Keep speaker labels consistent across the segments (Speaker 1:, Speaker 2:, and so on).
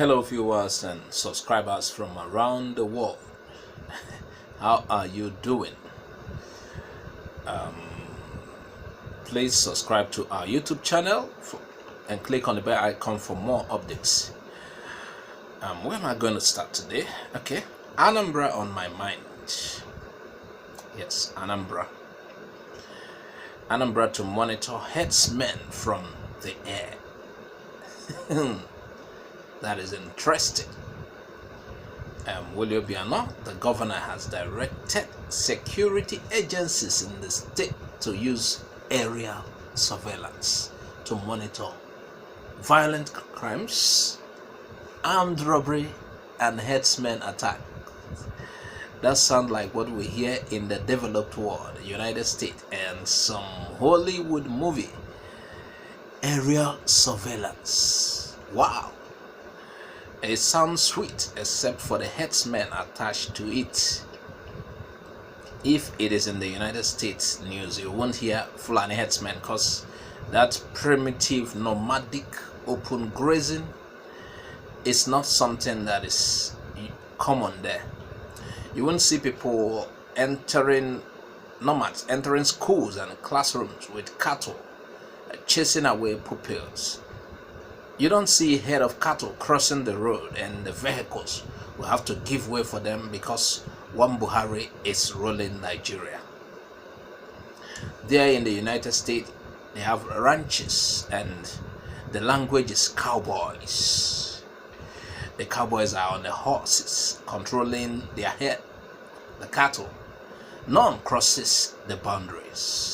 Speaker 1: Hello viewers and subscribers from around the world. How are you doing? Please subscribe to our YouTube channel and click on the bell icon for more updates. Where am I going to start today? Okay, Anambra on my mind. Yes, Anambra to monitor herdsmen from the air. That is interesting. Willie Obiano, the governor, has directed security agencies in the state to use aerial surveillance to monitor violent crimes, armed robbery, and herdsmen attack. That sounds like what we hear in the developed world, the United States, and some Hollywood movie. Aerial surveillance. Wow. It sounds sweet, except for the herdsmen attached to it. If it is in the United States news, you won't hear Fulani herdsmen, because that primitive nomadic open grazing is not something that is common there. You won't see people nomads entering schools and classrooms with cattle, chasing away pupils. You don't see a herd of cattle crossing the road and the vehicles will have to give way for them because one Buhari is ruling Nigeria. There in the United States, they have ranches and the language is cowboys. The cowboys are on the horses controlling their herd, the cattle. None crosses the boundaries.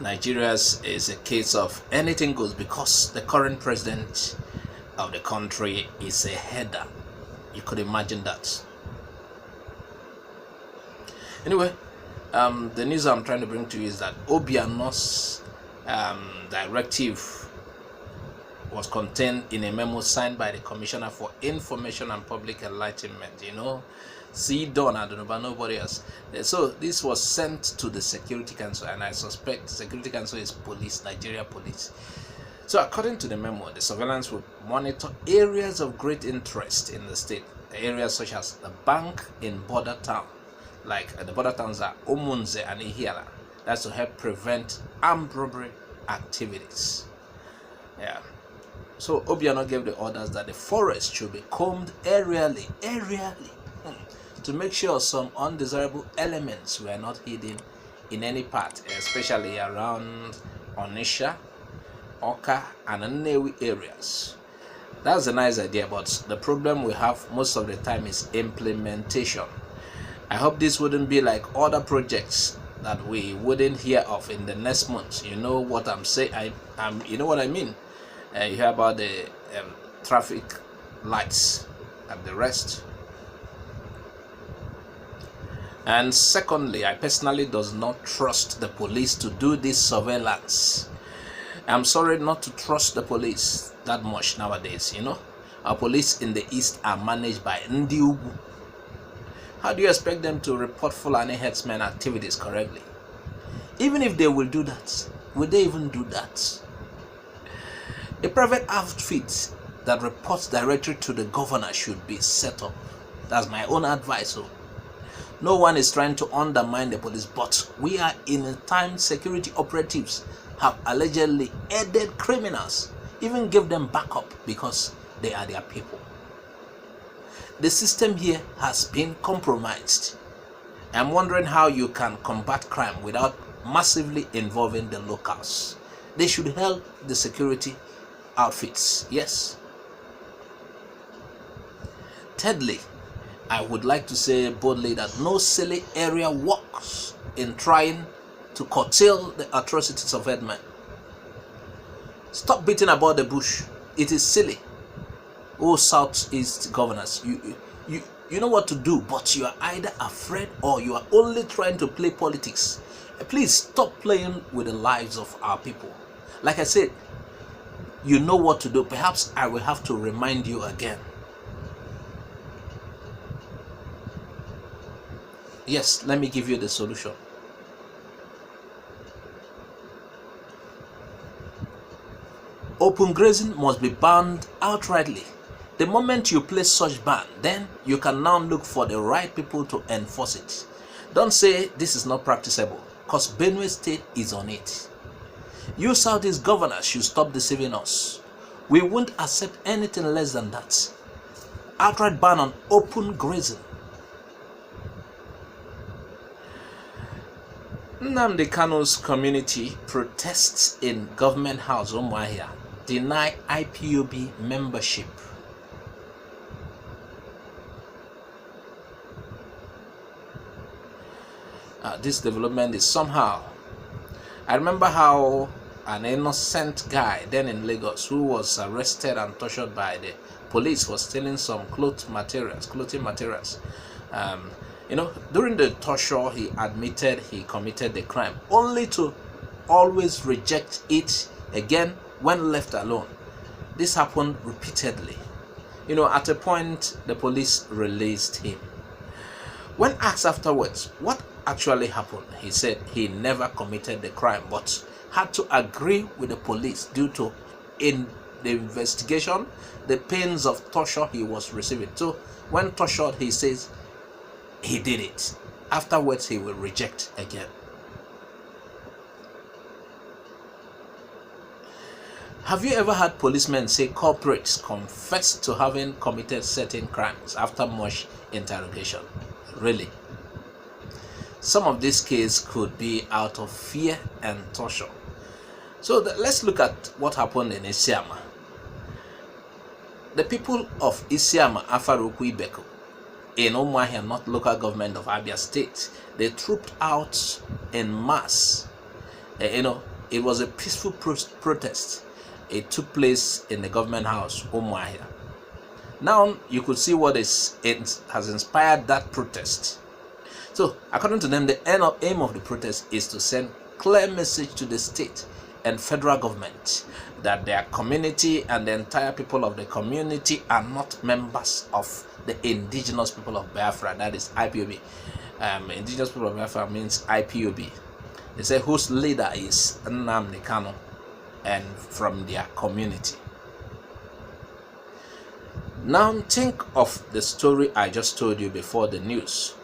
Speaker 1: Nigeria's is a case of anything goes because the current president of the country is a herder. You could imagine that. Anyway, the news I'm trying to bring to you is that Obiano's directive was contained in a memo signed by the Commissioner for Information and Public Enlightenment. You know, see Don, I don't know about nobody else. So this was sent to the Security Council, and I suspect the Security Council is police, Nigeria police. So according to the memo, the surveillance will monitor areas of great interest in the state, areas such as the bank in border town, like the border towns are Omunze and Ihiala. That's to help prevent armed robbery activities. Yeah. So Obiano gave the orders that the forest should be combed aerially, to make sure some undesirable elements were not hidden in any part, especially around Onisha, Oka, and Nnewi areas. That's a nice idea, but the problem we have most of the time is implementation. I hope this wouldn't be like other projects that we wouldn't hear of in the next month. You know what I'm saying? You know what I mean? You hear about the traffic lights and the rest. And secondly, I personally does not trust the police to do this surveillance. I'm sorry not to trust the police that much nowadays. You know, our police in the east are managed by Ndi Ugwu. How do you expect them to report Fulani herdsmen activities correctly? Even if they will do that, will they even do that? A private outfit that reports directly to the governor should be set up. That's my own advice. So no one is trying to undermine the police, but we are in a time security operatives have allegedly aided criminals, even give them backup because they are their people. The system here has been compromised. I'm wondering how you can combat crime without massively involving the locals. They should help the security outfits, yes. Thirdly, I would like to say boldly that no silly area works in trying to curtail the atrocities of herdsmen. Stop beating about the bush. It is silly. Oh, Southeast governors, you know what to do, but you are either afraid or you are only trying to play politics. Please stop playing with the lives of our people. Like I said, you know what to do. Perhaps I will have to remind you again. Yes, let me give you the solution. Open grazing must be banned outrightly. The moment you place such ban, then you can now look for the right people to enforce it. Don't say this is not practicable, because Benue State is on it. You Southeast governors should stop deceiving us. We won't accept anything less than that. Outright ban on open grazing. Nnamdi Kanu's community protests in government house Umuahia, deny IPOB membership. This development is somehow. I remember how an innocent guy then in Lagos who was arrested and tortured by the police was stealing some clothing materials. During the torture, he admitted he committed the crime, only to always reject it again when left alone. This happened repeatedly. At a point, the police released him. When asked afterwards what actually happened, he said he never committed the crime, but had to agree with the police due to, in the investigation, the pains of torture he was receiving. So when tortured, he says he did it. Afterwards, he will reject again. Have you ever had policemen say culprits confess to having committed certain crimes after much interrogation? Really? Some of these cases could be out of fear and torture. So let's look at what happened in Isiama. The people of Isiama, Afaraukwu, Ibeko, in Umuahia, not local government of Abia State, they trooped out en masse. It was a peaceful protest. It took place in the government house, Umuahia. Now you could see what has inspired that protest. So according to them, the aim of the protest is to send clear message to the state and federal government that their community and the entire people of the community are not members of the indigenous people of Biafra, that is IPOB. Indigenous people of Biafra means IPOB. They say whose leader is Nnamdi Kanu and from their community. Now think of the story I just told you before the news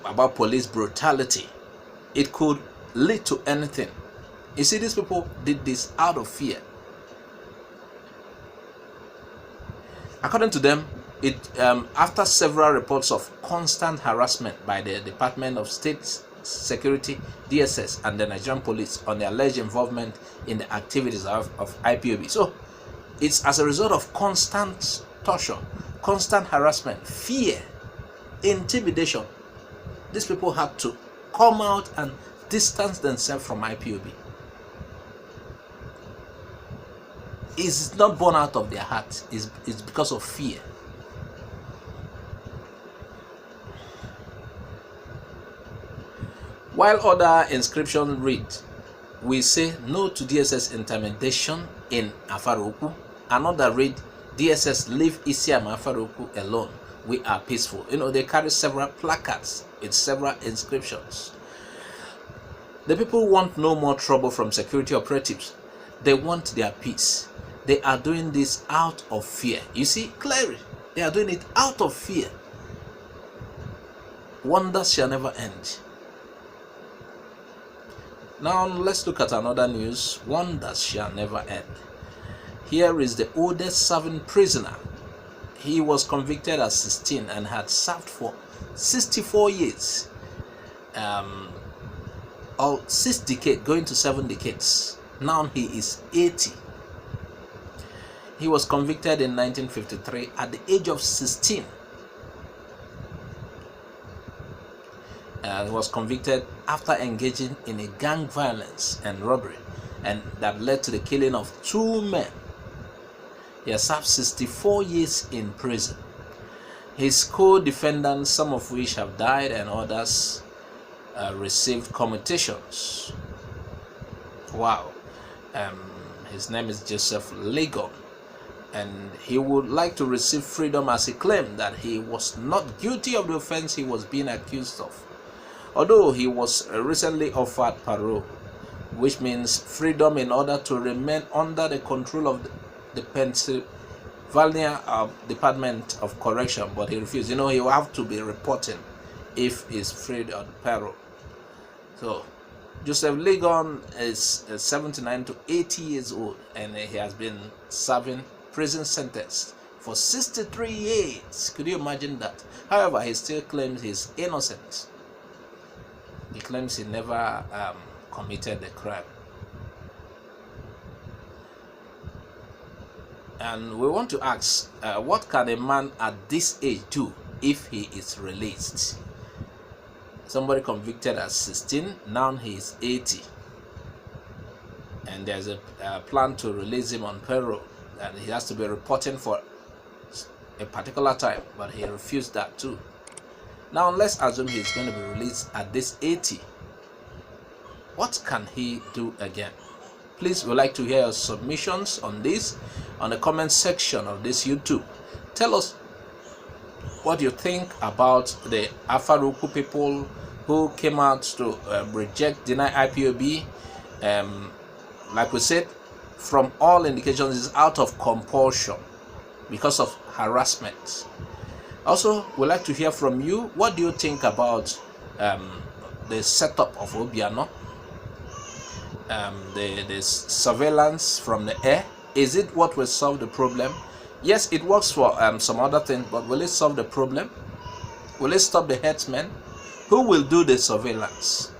Speaker 1: about police brutality. It could lead to anything. You see, these people did this out of fear. According to them, after several reports of constant harassment by the Department of State Security, DSS, and the Nigerian police on the alleged involvement in the activities of IPOB. So it's as a result of constant torture, constant harassment, fear, intimidation. These people had to come out and distance themselves from IPOB. It's not born out of their heart, it's because of fear. While other inscriptions read, we say no to DSS intimidation in Afaraukwu. Another read, DSS leave Isiama Afaraukwu alone. We are peaceful. They carry several placards with several inscriptions. The people want no more trouble from security operatives. They want their peace. They are doing this out of fear. You see, clearly, they are doing it out of fear. Wonders shall never end. Now let's look at another news. Wonders shall never end. Here is the oldest serving prisoner. He was convicted at 16 and had served for 64 years. 6 decades, going to 7 decades. Now he is 80. He was convicted in 1953 at the age of 16. He was convicted after engaging in a gang violence and robbery, and that led to the killing of 2 men. He has served 64 years in prison. His co-defendants, some of which have died and others received commutations. Wow. His name is Joseph Legon, and he would like to receive freedom as he claimed that he was not guilty of the offense he was being accused of. Although he was recently offered parole, which means freedom in order to remain under the control of the Pennsylvania Department of Correction, but he refused. He will have to be reporting if he's freed on parole. So Joseph Legon is 79 to 80 years old, and he has been serving prison sentence for 63 years. Could you imagine that? However, he still claims he's innocent. He claims he never committed the crime. And we want to ask, what can a man at this age do if he is released? Somebody convicted at 16, now he is 80. And there's a plan to release him on parole. And he has to be reporting for a particular time, but he refused that too. Now let's assume he's going to be released at this 80. What can he do again? Please, we'd like to hear your submissions on this on the comment section of this YouTube. Tell us what you think about the Afaraukwu people who came out to deny IPOB. Like we said, from all indications, is out of compulsion because of harassment. Also, we'd like to hear from you. What do you think about the setup of Obiano? The surveillance from the air, is it what will solve the problem? Yes, it works for some other things, but will it solve the problem? Will it stop the herdsmen? Who will do the surveillance?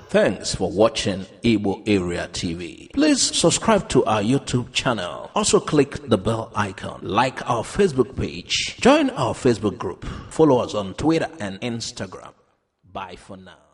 Speaker 1: Thanks for watching Igbo Area TV. Please subscribe to our YouTube channel. Also click the bell icon. Like our Facebook page. Join our Facebook group. Follow us on Twitter and Instagram. Bye for now.